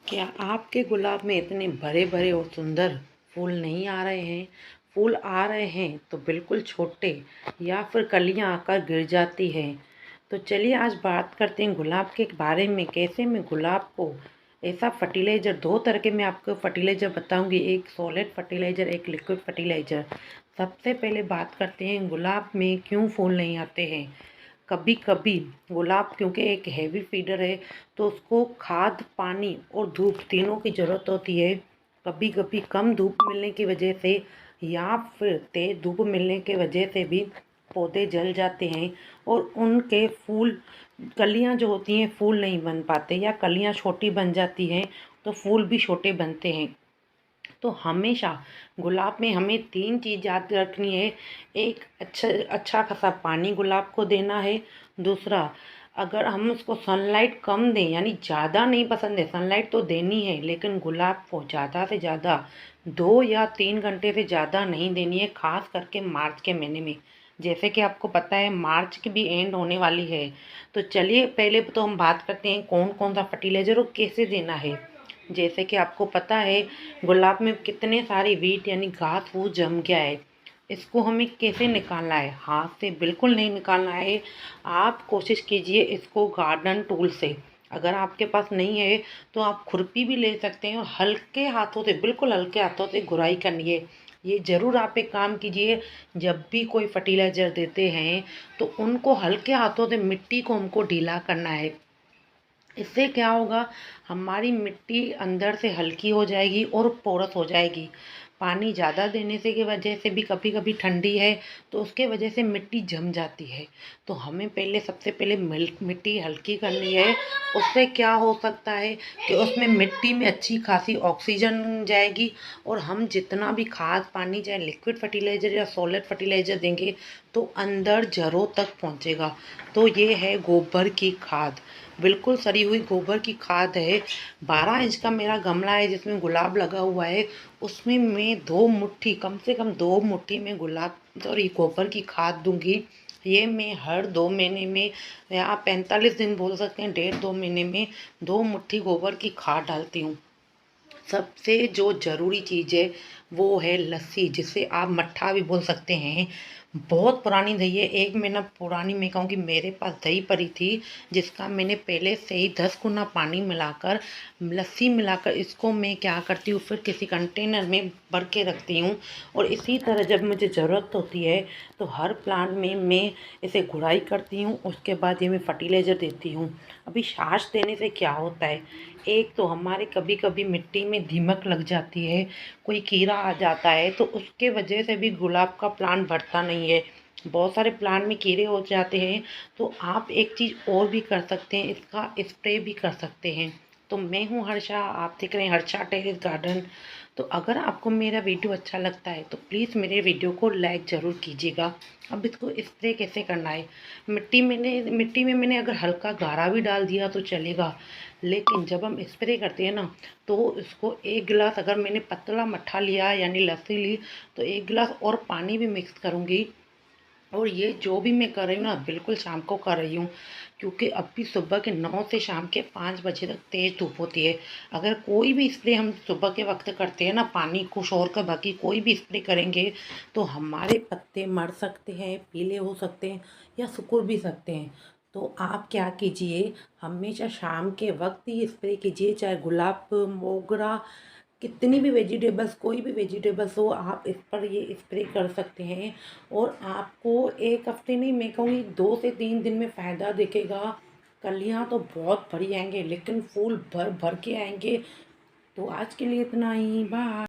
क्या आपके गुलाब में इतने भरे भरे और सुंदर फूल नहीं आ रहे हैं? फूल आ रहे हैं तो बिल्कुल छोटे या फिर कलियां आकर गिर जाती हैं। तो चलिए आज बात करते हैं गुलाब के बारे में, कैसे मैं गुलाब को ऐसा फर्टिलाइज़र, दो तरह के मैं आपको फर्टिलाइज़र बताऊंगी, एक सॉलिड फर्टिलाइज़र, एक लिक्विड फर्टिलाइज़र। सबसे पहले बात करते हैं गुलाब में क्यों फूल नहीं आते हैं। कभी कभी गुलाब क्योंकि एक हैवी फीडर है तो उसको खाद, पानी और धूप तीनों की ज़रूरत होती है। कभी कभी कम धूप मिलने की वजह से या फिर तेज़ धूप मिलने की वजह से भी पौधे जल जाते हैं और उनके फूल, कलियां जो होती हैं फूल नहीं बन पाते या कलियां छोटी बन जाती हैं तो फूल भी छोटे बनते हैं। तो हमेशा गुलाब में हमें तीन चीज़ याद रखनी है। एक, अच्छा खासा पानी गुलाब को देना है। दूसरा, अगर हम उसको सनलाइट कम दें, यानी ज़्यादा नहीं पसंद है, सनलाइट तो देनी है लेकिन गुलाब को ज़्यादा से ज़्यादा 2 या 3 घंटे से ज़्यादा नहीं देनी है, खास करके मार्च के महीने में। जैसे कि आपको पता है मार्च की भी एंड होने वाली है। तो चलिए पहले तो हम बात करते हैं कौन कौन सा फर्टिलाइज़र और कैसे देना है। जैसे कि आपको पता है गुलाब में कितने सारी वीट यानी घास फूस जम गया है। इसको हमें कैसे निकालना है? हाथ से बिल्कुल नहीं निकालना है। आप कोशिश कीजिए इसको गार्डन टूल से। अगर आपके पास नहीं है तो आप खुरपी भी ले सकते हैं और हल्के हाथों से, बिल्कुल हल्के हाथों से गुराई करनी है। ये ज़रूर आप एक काम कीजिए, जब भी कोई फर्टिलाइज़र देते हैं तो उनको हल्के हाथों से मिट्टी को हमको ढीला करना है। इससे क्या होगा, हमारी मिट्टी अंदर से हल्की हो जाएगी और पोरस हो जाएगी। पानी ज़्यादा देने से की वजह से भी, कभी कभी ठंडी है तो उसके वजह से मिट्टी जम जाती है। तो हमें पहले, सबसे पहले मिट्टी हल्की करनी है। उससे क्या हो सकता है कि उसमें मिट्टी में अच्छी खासी ऑक्सीजन जाएगी और हम जितना भी खाद पानी, चाहे लिक्विड फर्टिलाइज़र या सॉलिड फर्टिलाइज़र देंगे तो अंदर जड़ों तक पहुँचेगा। तो ये है गोबर की खाद, बिल्कुल सड़ी हुई गोबर की खाद है। 12 इंच का मेरा गमला है जिसमें गुलाब लगा हुआ है। उसमें मैं 2 मुट्ठी, कम से कम 2 मुट्ठी में गुलाब, सॉरी, गोबर की खाद दूंगी। ये मैं हर 2 महीने में, या आप 45 दिन बोल सकते हैं, 1.5-2 महीने में 2 मुट्ठी गोबर की खाद डालती हूँ। सबसे जो ज़रूरी चीज़ है वो है लस्सी, जिसे आप मट्ठा भी बोल सकते हैं। बहुत पुरानी दही है, 1 महीना पुरानी, मैं कहूँगी मेरे पास दही पड़ी थी, जिसका मैंने पहले से ही 10 गुना पानी मिलाकर, लस्सी मिलाकर, इसको मैं क्या करती हूँ, फिर किसी कंटेनर में भर के रखती हूँ। और इसी तरह जब मुझे ज़रूरत होती है तो हर प्लांट में मैं इसे गुड़ाई करती हूँ, उसके बाद ये मैं फर्टिलाइज़र देती हूँ। अभी छाछ देने से क्या होता है, एक तो हमारे कभी कभी मिट्टी में दीमक लग जाती है, कोई कीड़ा आ जाता है तो उसके वजह से भी गुलाब का प्लांट बढ़ता नहीं है। बहुत सारे प्लांट में कीड़े हो जाते हैं। तो आप एक चीज़ और भी कर सकते हैं, इसका स्प्रे भी कर सकते हैं। तो मैं हूँ हर्षा, आप देख रहे हैं हर्षा टेरेस गार्डन। तो अगर आपको मेरा वीडियो अच्छा लगता है तो प्लीज़ मेरे वीडियो को लाइक ज़रूर कीजिएगा। अब इसको स्प्रे कैसे करना है, मिट्टी में मैंने अगर हल्का गारा भी डाल दिया तो चलेगा, लेकिन जब हम स्प्रे करते हैं ना तो इसको 1 गिलास, अगर मैंने पतला मट्ठा लिया यानी लस्सी ली तो 1 गिलास और पानी भी मिक्स करूँगी। और ये जो भी मैं कर रही हूँ ना, बिल्कुल शाम को कर रही हूँ, क्योंकि अभी सुबह के 9 से शाम के 5 बजे तक तेज़ धूप होती है। अगर कोई भी स्प्रे हम सुबह के वक्त करते हैं ना, पानी को छोड़ कर बाकी कोई भी स्प्रे करेंगे तो हमारे पत्ते मर सकते हैं, पीले हो सकते हैं या सिकुड़ भी सकते हैं। तो आप क्या कीजिए, हमेशा शाम के वक्त ही स्प्रे कीजिए, चाहे गुलाब, मोगरा, कितनी भी वेजिटेबल्स, कोई भी वेजिटेबल्स हो, आप इस पर ये स्प्रे कर सकते हैं। और आपको एक हफ्ते नहीं, मैं कहूँगी 2 से 3 दिन में फ़ायदा दिखेगा। कलियाँ तो बहुत बड़ी आएंगे लेकिन फूल भर भर के आएंगे। तो आज के लिए इतना ही, बाय।